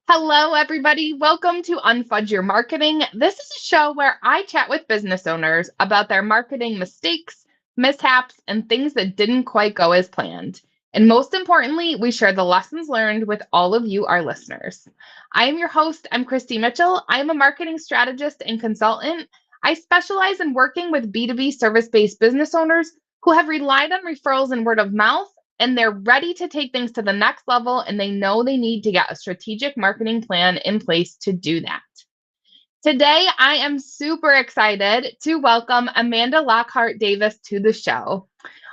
Hello, everybody. Welcome to Unfudge Your Marketing. This is a show where I chat with business owners about their marketing mistakes, mishaps, and things that didn't quite go as planned. And most importantly, we share the lessons learned with all of you, our listeners. I am your host. I'm Kristi Mitchell. I am a marketing strategist and consultant. I specialize in working with B2B service-based business owners who have relied on referrals and word of mouth, and they're ready to take things to the next level, and they know they need to get a strategic marketing plan in place to do that. Today, I am super excited to welcome Amanda Lockhart Davis to the show.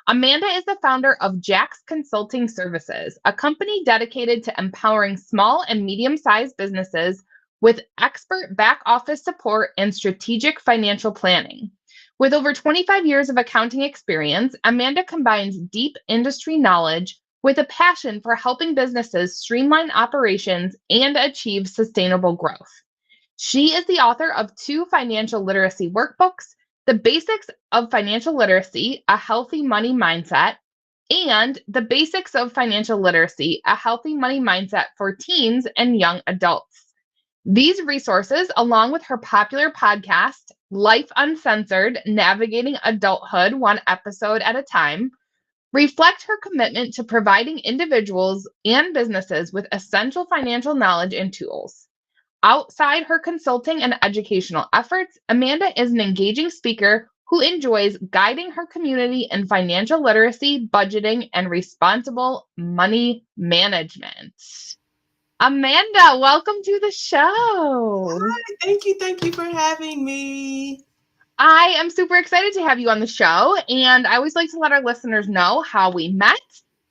Amanda is the founder of Jack's Consulting Services, a company dedicated to empowering small and medium-sized businesses with expert back office support and strategic financial planning. With over 25 years of accounting experience, Amanda combines deep industry knowledge with a passion for helping businesses streamline operations and achieve sustainable growth. She is the author of 2 financial literacy workbooks, The Basics of Financial Literacy, A Healthy Money Mindset, and The Basics of Financial Literacy, A Healthy Money Mindset for Teens and Young Adults. These resources, along with her popular podcast, Life Uncensored, Navigating Adulthood One Episode at a Time, reflect her commitment to providing individuals and businesses with essential financial knowledge and tools. Outside her consulting and educational efforts, Amanda is an engaging speaker who enjoys guiding her community in financial literacy, budgeting, and responsible money management. Amanda, welcome to the show. Hi, thank you. Thank you for having me. I am super excited to have you on the show, and I always like to let our listeners know how we met.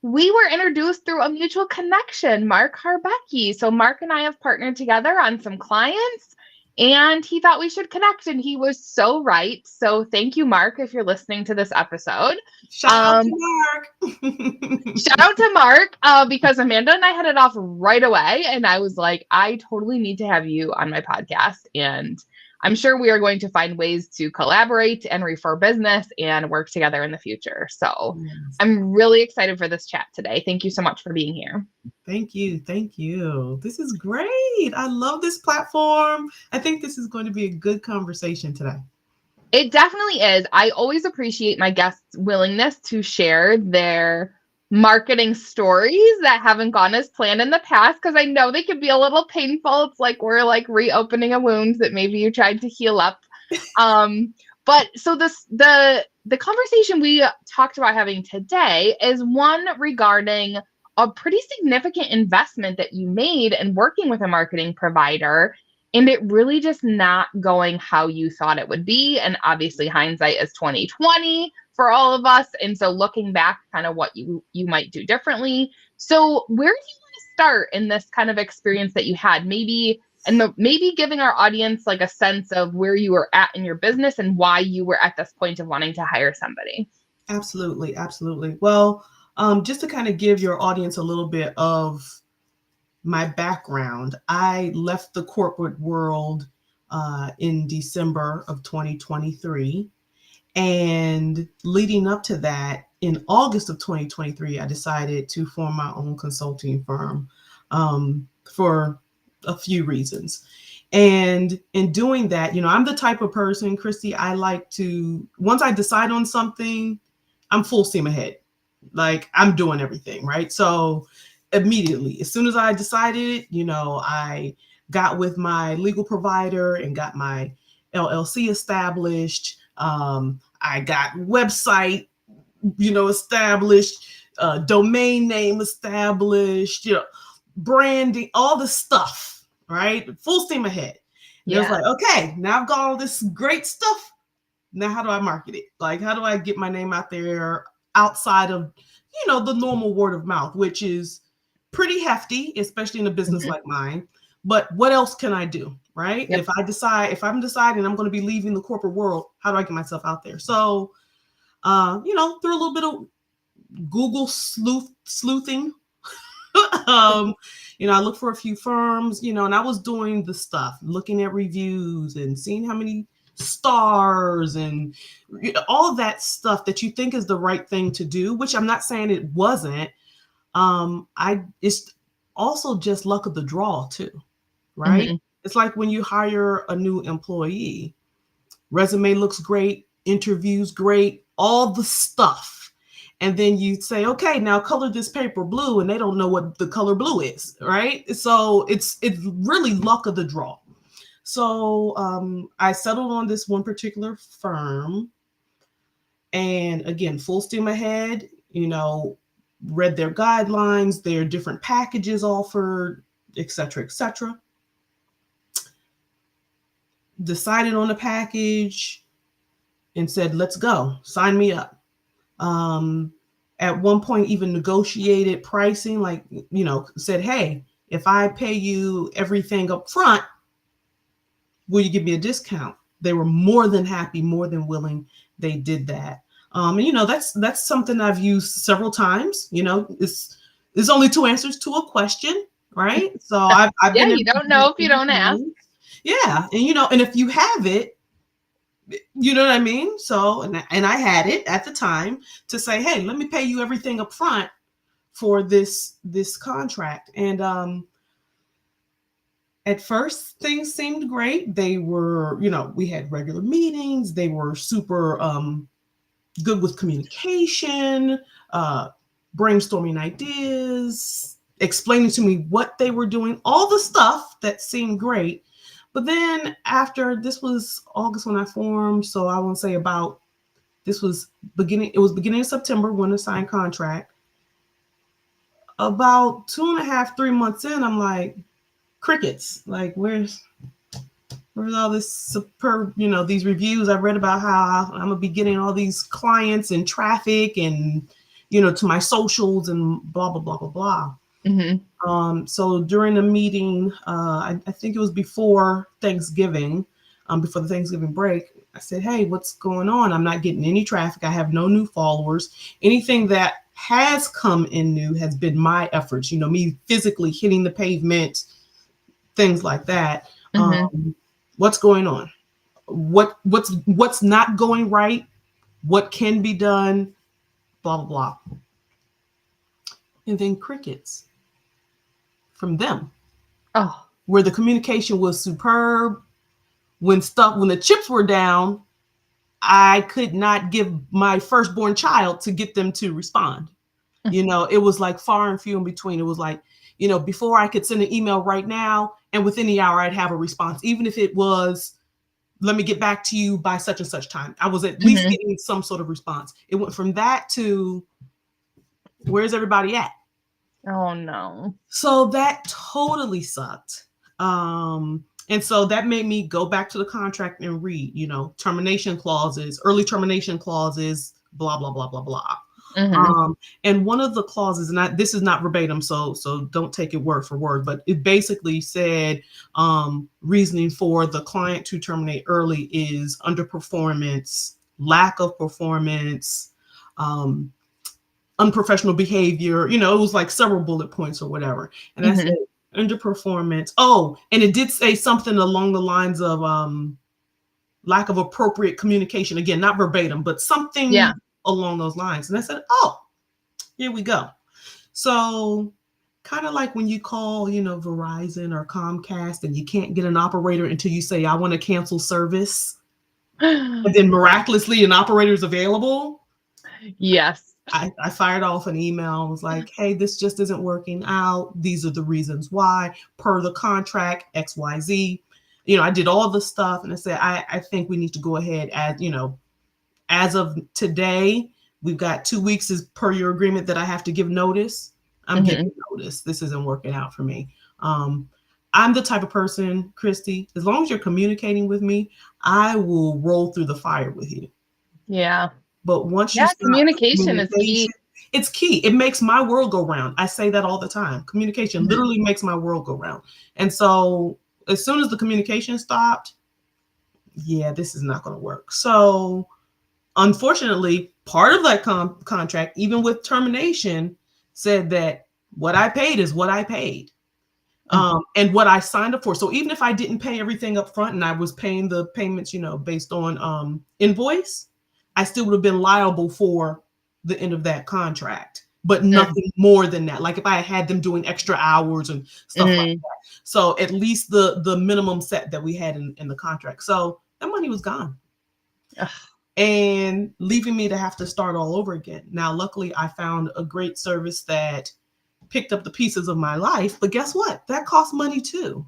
We were introduced through a mutual connection, Mark Harbecki. So Mark and I have partnered together on some clients, and he thought we should connect, and he was so right. So thank you, Mark, if you're listening to this episode. Shout out to Mark. Shout out to Mark because Amanda and I hit it off right away. And I was like, I totally need to have you on my podcast. And I'm sure we are going to find ways to collaborate and refer business and work together in the future. So Yes. I'm really excited for this chat today. Thank you so much for being here. Thank you. Thank you. This is great. I love this platform. I think this is going to be a good conversation today. It definitely is. I always appreciate my guests' willingness to share their marketing stories that haven't gone as planned in the past, because I know they can be a little painful. It's like we're like reopening a wound that maybe you tried to heal up. But so the conversation we talked about having today is one regarding a pretty significant investment that you made in working with a marketing provider, and it really just not going how you thought it would be. And obviously hindsight is 2020 for all of us. And so looking back, kind of what you might do differently. So where do you want to start in this kind of experience that you had? Maybe giving our audience like a sense of where you were at in your business and why you were at this point of wanting to hire somebody. Absolutely. Absolutely. Well, just to kind of give your audience a little bit of my background, I left the corporate world in December of 2023. And leading up to that, in August of 2023, I decided to form my own consulting firm for a few reasons. And in doing that, I'm the type of person, Kristi, I like to, once I decide on something, I'm full steam ahead. Like I'm doing everything, right? So immediately, as soon as I decided, I got with my legal provider and got my LLC established. I got website, established, domain name established, branding, all the stuff, right? Full steam ahead. And It was like, okay, now I've got all this great stuff. Now, how do I market it? Like, how do I get my name out there outside of, the normal word of mouth, which is pretty hefty, especially in a business like mine. But what else can I do, right? Yep. If I'm deciding I'm going to be leaving the corporate world, how do I get myself out there? So, through a little bit of Google sleuthing, I looked for a few firms, and I was doing the stuff, looking at reviews and seeing how many stars and all of that stuff that you think is the right thing to do, which I'm not saying it wasn't. It's also just luck of the draw too. right? Mm-hmm. It's like when you hire a new employee, resume looks great, interviews great, all the stuff. And then you say, okay, now color this paper blue, and they don't know what the color blue is, right? So it's really luck of the draw. So I settled on this one particular firm, and again, full steam ahead. Read their guidelines, their different packages offered, etc., etc. Decided on a package and said, let's go, sign me up. Um, at one point, even negotiated pricing, like, said, hey, if I pay you everything up front, will you give me a discount? They were more than happy, more than willing. They did that. And that's something I've used several times. It's only two answers to a question, right? So I've Yeah, been in you don't know if you don't ask. positions. Yeah, and if you have it, you know what I mean? So, and I had it at the time to say, hey, let me pay you everything up front for this contract. And at first things seemed great. They were, we had regular meetings. They were super good with communication, brainstorming ideas, explaining to me what they were doing, all the stuff that seemed great. But then after, this was August when I formed, so I won't say about, it was beginning of September when I signed contract. About 2.5, 3 months in, I'm like, crickets. Like, where's all this superb, these reviews I read about how I'm gonna be getting all these clients and traffic and, to my socials and blah, blah, blah, blah, blah. Mm-hmm. So during the meeting, I think it was before Thanksgiving, before the Thanksgiving break, I said, hey, what's going on? I'm not getting any traffic. I have no new followers. Anything that has come in new has been my efforts, me physically hitting the pavement, things like that. Mm-hmm. What's going on? What's not going right? What can be done? Blah, blah, blah. And then crickets from them, Oh. where the communication was superb. When the chips were down, I could not give my firstborn child to get them to respond. It was like far and few in between. It was like, before I could send an email right now, and within the hour I'd have a response, even if it was, let me get back to you by such and such time. I was at least getting some sort of response. It went from that to, where's everybody at? Oh no. So that totally sucked. And so that made me go back to the contract and read, termination clauses, early termination clauses, blah, blah, blah, blah, blah. Mm-hmm. And one of the clauses, and this is not verbatim, so don't take it word for word, but it basically said reasoning for the client to terminate early is underperformance, lack of performance, unprofessional behavior. It was like several bullet points or whatever. And I said underperformance. Oh, and it did say something along the lines of lack of appropriate communication. Again, not verbatim, but something along those lines. And I said, oh, here we go. So kind of like when you call, Verizon or Comcast and you can't get an operator until you say, I want to cancel service. And then miraculously an operator is available. Yes. I fired off an email. I was like, hey, this just isn't working out. These are the reasons why, per the contract, XYZ. I did all the stuff, and I said, I think we need to go ahead as of today. We've got 2 weeks as per your agreement that I have to give notice. I'm giving notice. This isn't working out for me. I'm the type of person, Kristi, as long as you're communicating with me, I will roll through the fire with you. Yeah. But once you stop communication is key. It's key. It makes my world go round. I say that all the time. Communication literally makes my world go round. And so as soon as the communication stopped, yeah, this is not going to work. So unfortunately, part of that contract, even with termination, said that what I paid is what I paid. And what I signed up for. So even if I didn't pay everything up front and I was paying the payments, based on invoice, I still would have been liable for the end of that contract but nothing more than that. Like if I had them doing extra hours and stuff like that. So at least the minimum set that we had in the contract. So that money was gone. Ugh. And leaving me to have to start all over again. Now, luckily, I found a great service that picked up the pieces of my life. But guess what? That cost money too.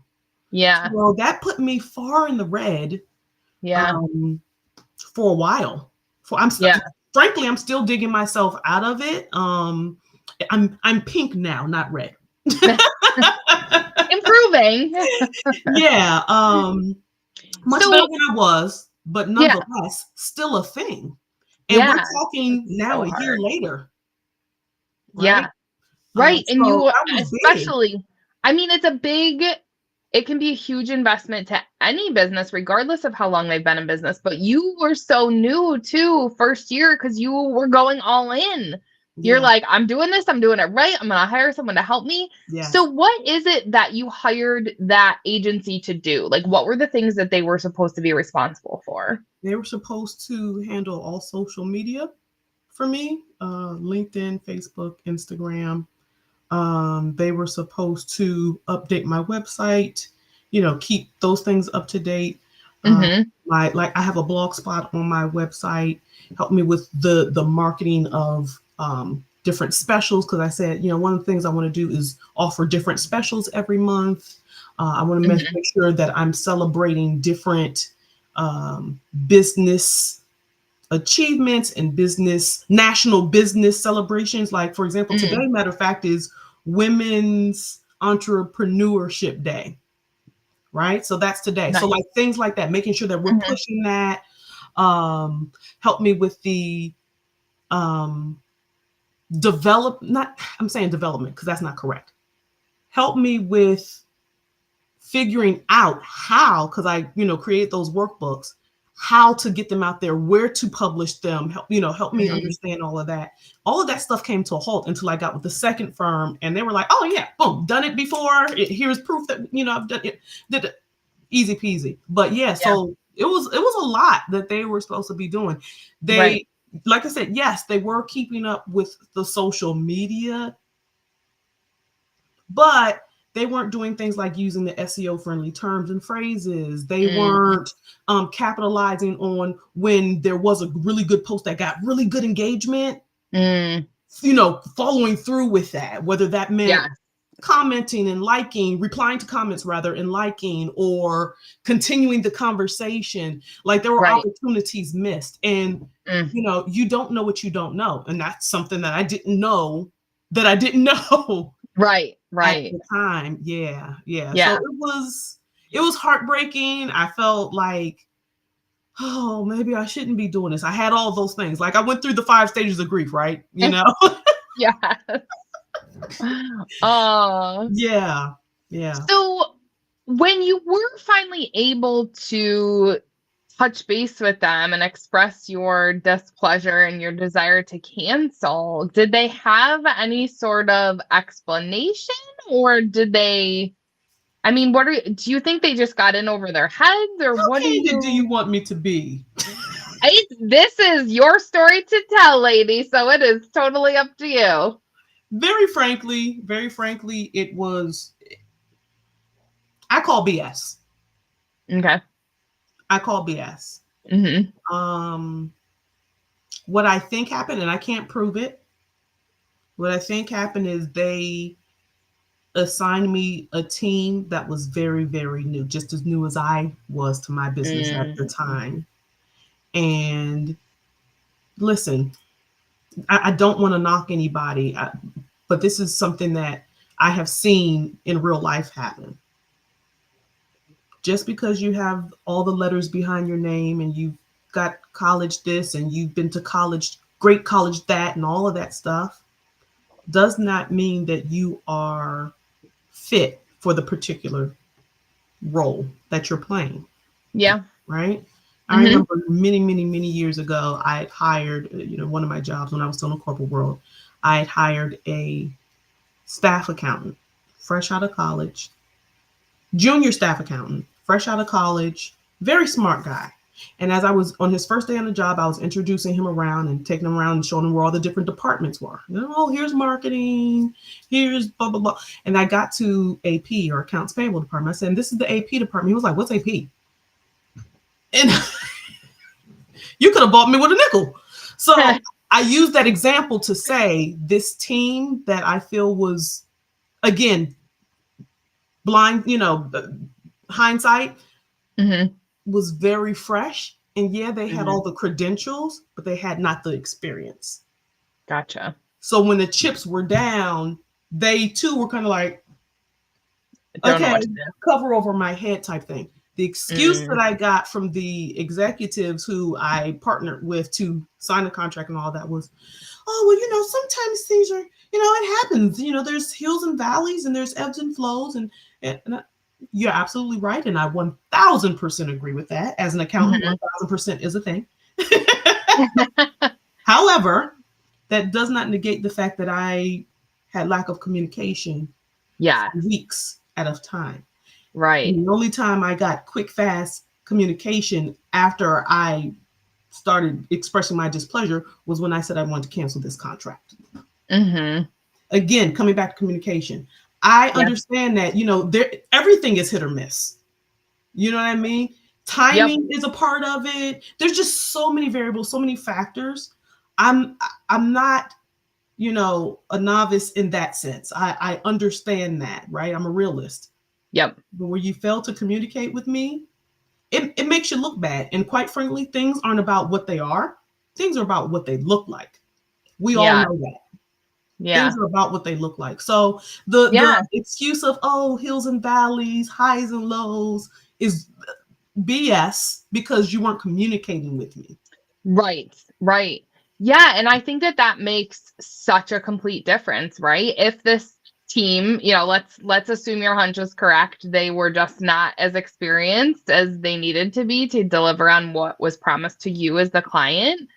Yeah. So that put me far in the red. Yeah. For a while. Frankly, I'm still digging myself out of it. I'm pink now, not red. Improving. Yeah. Much So, better than I was, but yeah. nonetheless, still a thing. And we're Yeah. talking now So a year hard. later, right? Yeah. Right. And So you, that was big. especially, I mean, it can be a huge investment to any business, regardless of how long they've been in business. But you were so new too, first year, because you were going all in. You're Yeah. like, I'm doing this, I'm doing it right. I'm going to hire someone to help me. Yes. So, what is it that you hired that agency to do? Like, what were the things that they were supposed to be responsible for? They were supposed to handle all social media for me, LinkedIn, Facebook, Instagram. They were supposed to update my website, keep those things up to date. I have a blog spot on my website, help me with the marketing of different specials. Cause I said, one of the things I want to do is offer different specials every month. I want to make sure that I'm celebrating different business achievements and national business celebrations. Like, for example, today, matter of fact, is Women's Entrepreneurship Day, right? So that's today. Nice. So like things like that, making sure that we're pushing that. Help me with the I'm saying development because that's not correct. Help me with figuring out how, because I, create those workbooks, how to get them out there, where to publish them, help me understand all of that. All of that stuff came to a halt until I got with the second firm, and they were like, oh yeah, boom, done it before. Here's proof that, I've done it, did it, easy peasy. But yeah, so it was a lot that they were supposed to be doing. They, like I said, yes, they were keeping up with the social media, but they weren't doing things like using the SEO friendly terms and phrases. They weren't capitalizing on when there was a really good post that got really good engagement, following through with that, whether that meant commenting and liking, replying to comments rather and liking, or continuing the conversation. Like there were opportunities missed. And, you don't know what you don't know. And that's something that I didn't know that I didn't know. Right. At the time. Yeah. So it was heartbreaking. I felt like, oh, maybe I shouldn't be doing this. I had all those things. Like I went through the 5 stages of grief, right? Yeah. Yeah. So when you were finally able to touch base with them and express your displeasure and your desire to cancel, did they have any sort of explanation, or did they, I mean, do you think they just got in over their heads, or How what do you want me to be? This is your story to tell, lady, so it is totally up to you. Very frankly, it was, I call BS. Okay. I call BS. What I think happened, and I can't prove it, what I think happened is they assigned me a team that was very, very new, just as new as I was to my business at the time. And listen, I don't want to knock anybody, but this is something that I have seen in real life happen. Just because you have all the letters behind your name and you've got college this and you've been to college, great college that, and all of that stuff, does not mean that you are fit for the particular role that you're playing. Yeah. Right? I remember many, many, many years ago, I had hired, one of my jobs when I was still in the corporate world, I had hired a staff accountant, fresh out of college, junior staff accountant, fresh out of college, very smart guy. And as I was on his first day on the job, I was introducing him around and taking him around and showing him where all the different departments were. Oh, here's marketing, here's blah, blah, blah. And I got to AP, or accounts payable department. I said, this is the AP department. He was like, what's AP? And you could have bought me with a nickel. So I used that example to say this team that I feel was, again, blind, hindsight, was very fresh. And yeah, they had all the credentials, but they had not the experience. Gotcha. So when the chips were down, they too were kind of like, okay, cover over my head type thing. The excuse that I got from the executives who I partnered with to sign the contract and all that was, oh, well, sometimes things are, it happens. There's hills and valleys and there's ebbs and flows. And you're absolutely right. And I 1000% agree with that. As an accountant, 1000% is a thing. However, that does not negate the fact that I had lack of communication for weeks at a time. Right. And the only time I got quick, fast communication after I started expressing my displeasure was when I said I wanted to cancel this contract. Again, coming back to communication. I understand that, everything is hit or miss. You know what I mean? Timing is a part of it. There's just so many variables, so many factors. I'm not, a novice in that sense. I understand that, right? I'm a realist. Yep. But where you fail to communicate with me, it makes you look bad. And quite frankly, things aren't about what they are. Things are about what they look like. We all know that. Yeah. Things are about what they look like. So the excuse of, hills and valleys, highs and lows is BS because you weren't communicating with me. Right. Yeah. And I think that makes such a complete difference, right? If this team, let's assume your hunch is correct. They were just not as experienced as they needed to be to deliver on what was promised to you as the client.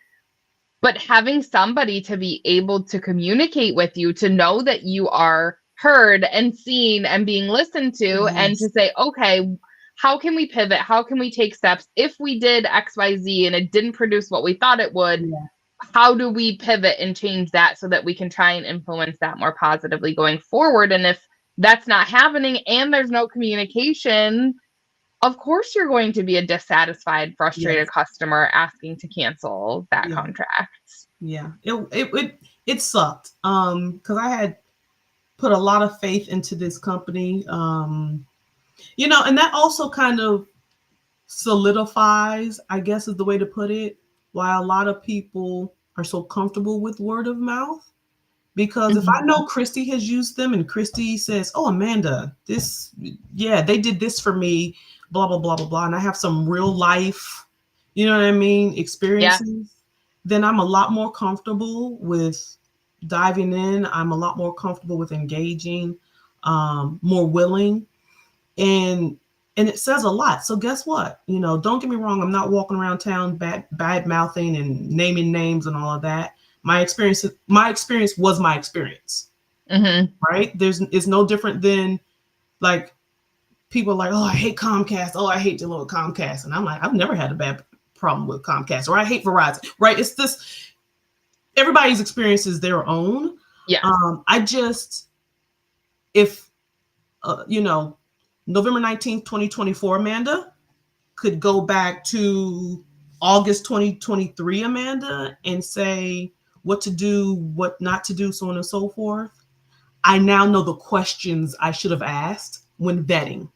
But having somebody to be able to communicate with you, to know that you are heard and seen and being listened to, and to say, okay, how can we pivot? How can we take steps? If we did XYZ and it didn't produce what we thought it would, how do we pivot and change that so that we can try and influence that more positively going forward? And if that's not happening and there's no communication, of course you're going to be a dissatisfied, frustrated customer asking to cancel that contract. Yeah, it sucked because I had put a lot of faith into this company, and that also kind of solidifies, I guess is the way to put it, why a lot of people are so comfortable with word of mouth. Because if I know Kristi has used them and Kristi says, oh, Amanda, they did this for me, blah, blah, blah, blah, blah. And I have some real life, experiences, then I'm a lot more comfortable with diving in. I'm a lot more comfortable with engaging, more willing. And it says a lot. So guess what? Don't get me wrong. I'm not walking around town bad mouthing and naming names and all of that. My experience was my experience, right? It's no different than like people are like, oh, I hate Comcast. Oh, I hate dealing with Comcast. And I'm like, I've never had a bad problem with Comcast, or I hate Verizon, right? It's this, everybody's experience is their own. Yeah. If November 19th, 2024, Amanda could go back to August 2023, Amanda, and say what to do, what not to do, so on and so forth. I now know the questions I should have asked when vetting.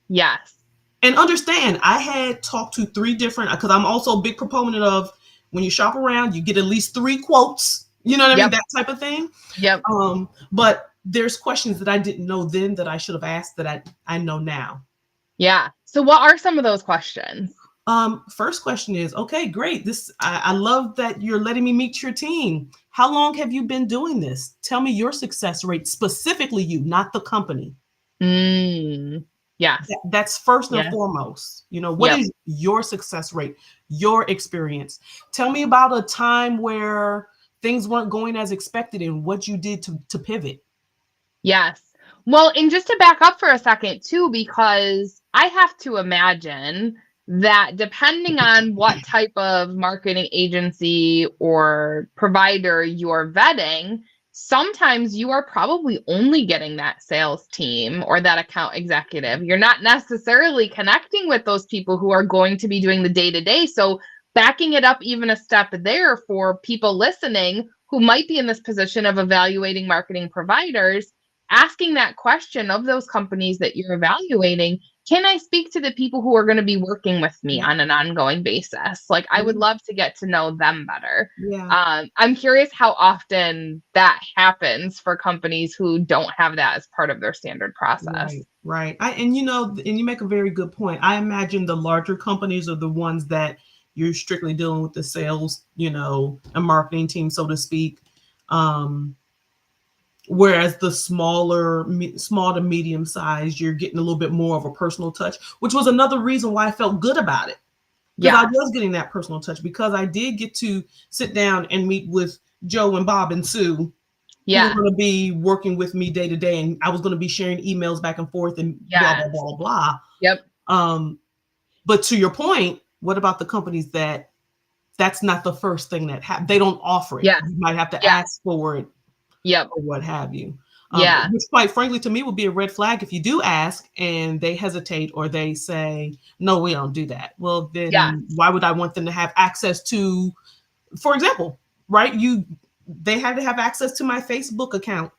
Yes. And understand, I had talked to 3 different, because I'm also a big proponent of when you shop around, you get at least 3 quotes, you know what I mean? That type of thing. Yep. But there's questions that I didn't know then that I should have asked that I know now. Yeah. So what are some of those questions? First question is, okay, great. I love that you're letting me meet your team. How long have you been doing this? Tell me your success rate, specifically you, not the company. Yes. That's first and foremost. What is your success rate, your experience? Tell me about a time where things weren't going as expected and what you did to pivot. Yes. Well, and just to back up for a second too, because I have to imagine that depending on what type of marketing agency or provider you're vetting, sometimes you are probably only getting that sales team or that account executive. You're not necessarily connecting with those people who are going to be doing the day-to-day. So backing it up even a step there for people listening who might be in this position of evaluating marketing providers, asking that question of those companies that you're evaluating, can I speak to the people who are going to be working with me Yeah. on an ongoing basis? Like, I would love to get to know them better. Yeah. I'm curious how often that happens for companies who don't have that as part of their standard process. Right. And you make a very good point. I imagine the larger companies are the ones that you're strictly dealing with the sales, and marketing team, so to speak. Whereas the small to medium size, you're getting a little bit more of a personal touch, which was another reason why I felt good about it. Because I was getting that personal touch, because I did get to sit down and meet with Joe and Bob and Sue, who were going to be working with me day to day. And I was going to be sharing emails back and forth and blah, blah, blah, blah. Yep. But to your point, what about the companies that's not the first thing that happens? They don't offer it. Yeah. You might have to ask for it. Yep. Or what have you. Yeah. Which quite frankly to me would be a red flag if you do ask and they hesitate or they say, no, we don't do that. Well, then why would I want them to have access to, for example, right? They had to have access to my Facebook account.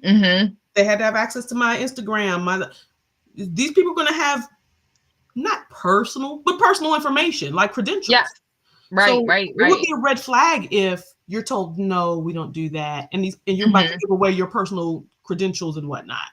Mm-hmm. They had to have access to my Instagram. These people are going to have not personal, but personal information like credentials. Yes. Right. It would be a red flag if you're told, no, we don't do that. And you're about to give away your personal credentials and whatnot.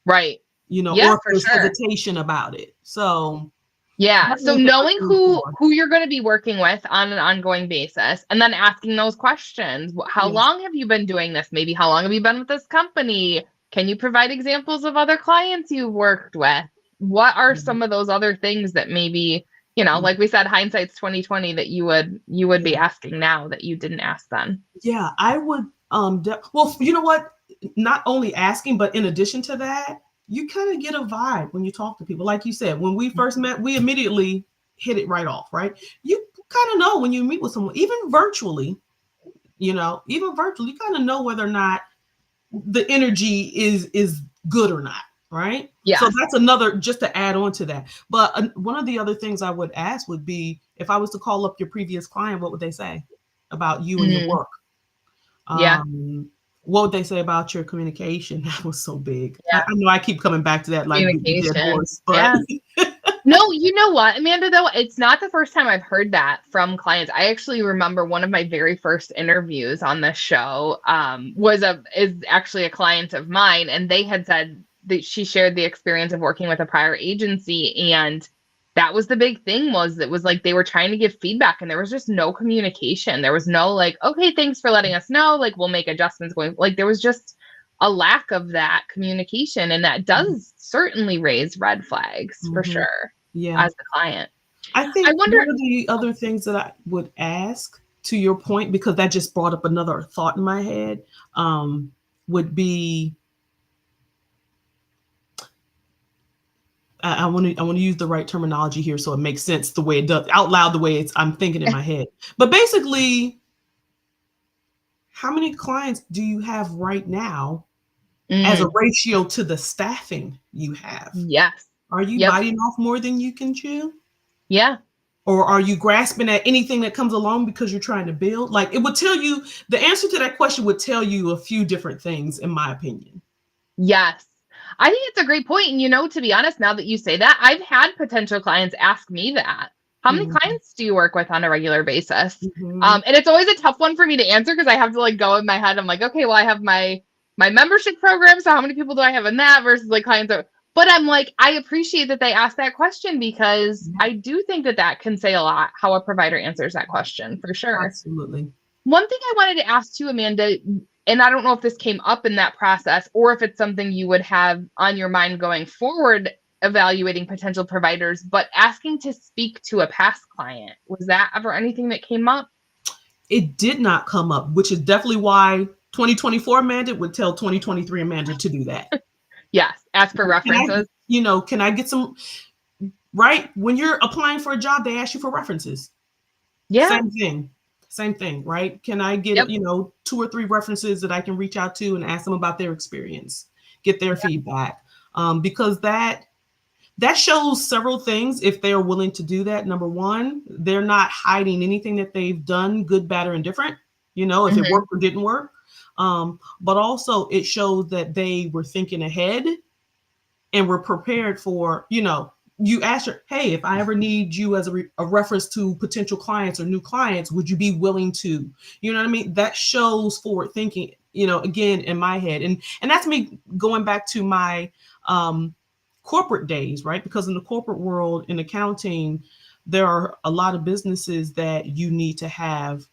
Right. Or if there's hesitation about it. So so knowing who you're going to be working with on an ongoing basis and then asking those questions. How long have you been doing this? Maybe how long have you been with this company? Can you provide examples of other clients you've worked with? What are some of those other things that maybe, like we said, hindsight's 2020, that you would be asking now that you didn't ask then? Yeah, I would. Well, you know what? Not only asking, but in addition to that, you kind of get a vibe when you talk to people. Like you said, when we first met, we immediately hit it right off, right? You kind of know when you meet with someone, even virtually, you kind of know whether or not the energy is good or not, right? Yeah. So that's another, just to add on to that. But one of the other things I would ask would be, if I was to call up your previous client, what would they say about you and your work? What would they say about your communication? That was so big. I know I keep coming back to that, like dead horse, but No, you know what, Amanda, though, it's not the first time I've heard that from clients. I actually remember one of my very first interviews on this show is actually a client of mine, and they had said that she shared the experience of working with a prior agency, and that was the big thing. It was like they were trying to give feedback and there was just no communication. There was no like, okay, thanks for letting us know, like we'll make adjustments going. Like there was just a lack of that communication, and that does certainly raise red flags for sure. Yeah, as the client. I think one of the other things that I would ask, to your point, because that just brought up another thought in my head, would be, I want to use the right terminology here so it makes sense the way it does out loud, the way I'm thinking in my head. But basically, how many clients do you have right now as a ratio to the staffing you have? Yes. Are you biting off more than you can chew? Yeah. Or are you grasping at anything that comes along because you're trying to build? Like, it would tell you, the answer to that question would tell you a few different things, in my opinion. Yes. I think it's a great point. And, to be honest, now that you say that, I've had potential clients ask me that. How many clients do you work with on a regular basis? And it's always a tough one for me to answer because I have to go in my head. I'm like, okay, well, I have my membership program. So how many people do I have in that versus clients? But I'm like, I appreciate that they asked that question because I do think that can say a lot how a provider answers that question, for sure. Absolutely. One thing I wanted to ask too, Amanda, and I don't know if this came up in that process or if it's something you would have on your mind going forward, evaluating potential providers, but asking to speak to a past client. Was that ever anything that came up? It did not come up, which is definitely why 2024 Amanda would tell 2023 Amanda to do that. Yes, ask for references. Can I get some? right? When you're applying for a job, they ask you for references. Yeah. Same thing. Same thing, right? Can I get, Yep. 2 or 3 references that I can reach out to and ask them about their experience, get their Yeah. feedback? Because that shows several things if they are willing to do that. Number one, they're not hiding anything that they've done, good, bad, or indifferent, if it Hmm. worked or didn't work. But also it shows that they were thinking ahead and were prepared for, you ask her, hey, if I ever need you as a reference to potential clients or new clients, would you be willing to, you know what I mean? That shows forward thinking, again, in my head. And that's me going back to my corporate days, right? Because in the corporate world, in accounting, there are a lot of businesses that you need to have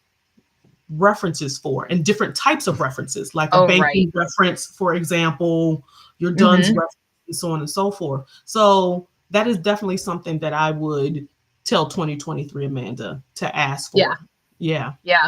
references for, and different types of references, like a Oh, right. banking reference, for example, your Dunn's Hmm. reference, and so on and so forth. So that is definitely something that I would tell 2023 Amanda to ask Yeah. for. Yeah. Yeah.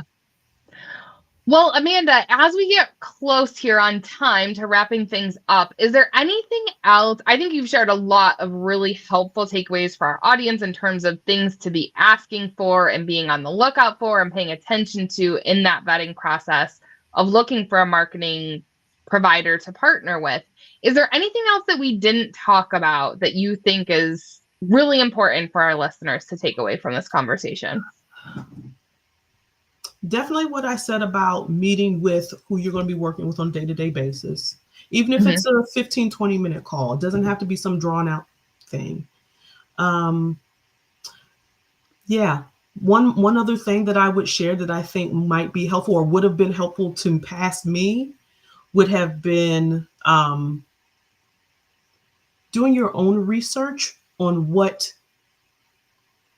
Well, Amanda, as we get close here on time to wrapping things up, is there anything else? I think you've shared a lot of really helpful takeaways for our audience in terms of things to be asking for and being on the lookout for and paying attention to in that vetting process of looking for a marketing provider to partner with. Is there anything else that we didn't talk about that you think is really important for our listeners to take away from this conversation? Definitely what I said about meeting with who you're going to be working with on a day-to-day basis. Even if Hmm. it's a 15, 20-minute call, it doesn't have to be some drawn out thing. Um, Yeah. One other thing that I would share that I think might be helpful or would have been helpful to past me would have been doing your own research on what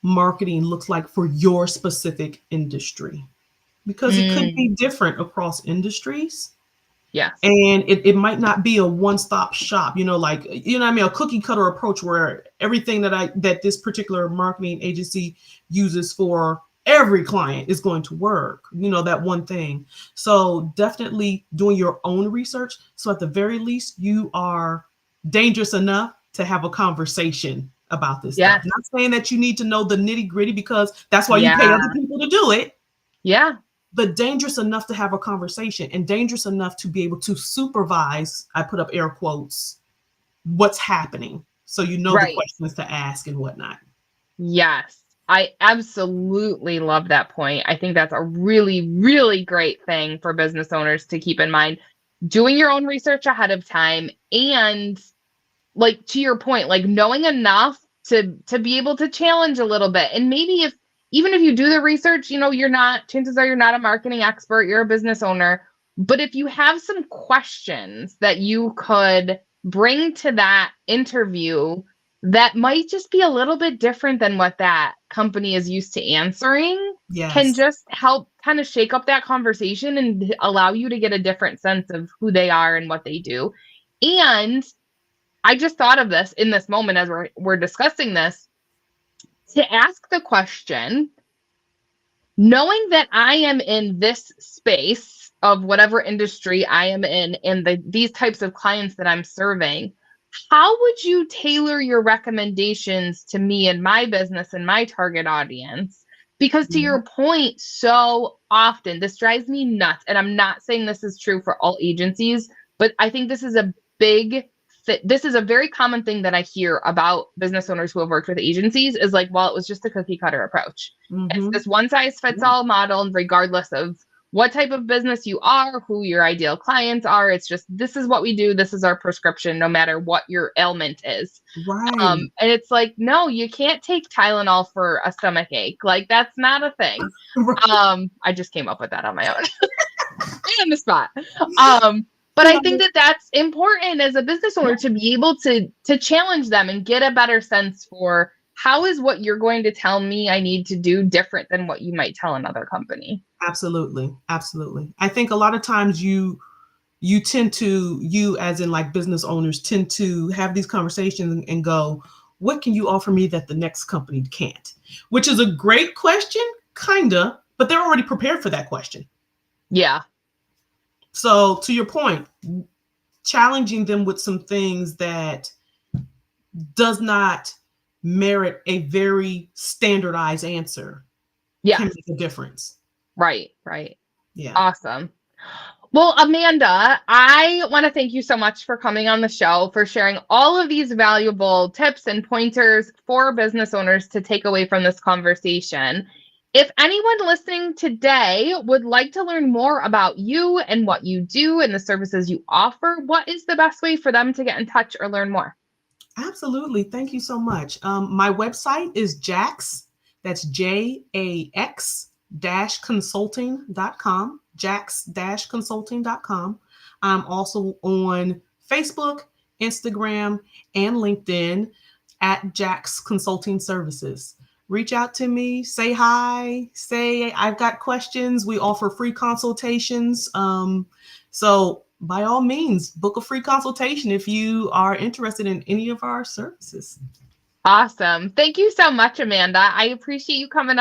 marketing looks like for your specific industry, because it could Mm, be different across industries. yes. And it might not be a one-stop shop, like, what I mean, a cookie cutter approach where everything that this particular marketing agency uses for every client is going to work, that one thing. So definitely doing your own research, so at the very least you are dangerous enough to have a conversation about this stuff. Yes. Not saying that you need to know the nitty gritty, because that's why you pay Yeah. other people to do it, Yeah. but dangerous enough to have a conversation and dangerous enough to be able to supervise, I put up air quotes, what's happening. So the Right. questions to ask and whatnot. Yes. I absolutely love that point. I think that's a really, really great thing for business owners to keep in mind. Doing your own research ahead of time and, like, to your point, like knowing enough to be able to challenge a little bit. And maybe if even if you do the research, you're not, chances are you're not a marketing expert, you're a business owner. But if you have some questions that you could bring to that interview that might just be a little bit different than what that company is used to answering, can Yes. just help kind of shake up that conversation and allow you to get a different sense of who they are and what they do. And I just thought of this in this moment as we're discussing this, to ask the question, knowing that I am in this space of whatever industry I am in and these types of clients that I'm serving, how would you tailor your recommendations to me and my business and my target audience? Because to Mhm. your point, so often this drives me nuts. And I'm not saying this is true for all agencies, but I think this is a big this is a very common thing that I hear about business owners who have worked with agencies is like, well, it was just a cookie cutter approach. It's Mhm. this one size fits Yeah. all model, regardless of what type of business you are, who your ideal clients are. It's just, this is what we do. This is our prescription, no matter what your ailment is. Right. And it's like, no, you can't take Tylenol for a stomach ache. Like, that's not a thing. I just came up with that on my own. On the spot. But I think Right. that that's important as a business owner to be able to challenge them and get a better sense for how is what you're going to tell me I need to do different than what you might tell another company. Absolutely. Absolutely. I think a lot of times you tend to, you as in like business owners, tend to have these conversations and go, what can you offer me that the next company can't? Which is a great question, kinda, but they're already prepared for that question. Yeah. So to your point, challenging them with some things that does not merit a very standardized answer can Yes. make a difference. Right. Right. Yeah. Awesome. Well, Amanda, I want to thank you so much for coming on the show, for sharing all of these valuable tips and pointers for business owners to take away from this conversation. If anyone listening today would like to learn more about you and what you do and the services you offer, what is the best way for them to get in touch or learn more? Absolutely. Thank you so much. My website is Jax. That's JAX consulting.com. Jax consulting.com. I'm also on Facebook, Instagram, and LinkedIn at Jax Consulting Services. Reach out to me, say hi, say I've got questions. We offer free consultations. So by all means, book a free consultation if you are interested in any of our services. Awesome. Thank you so much, Amanda. I appreciate you coming on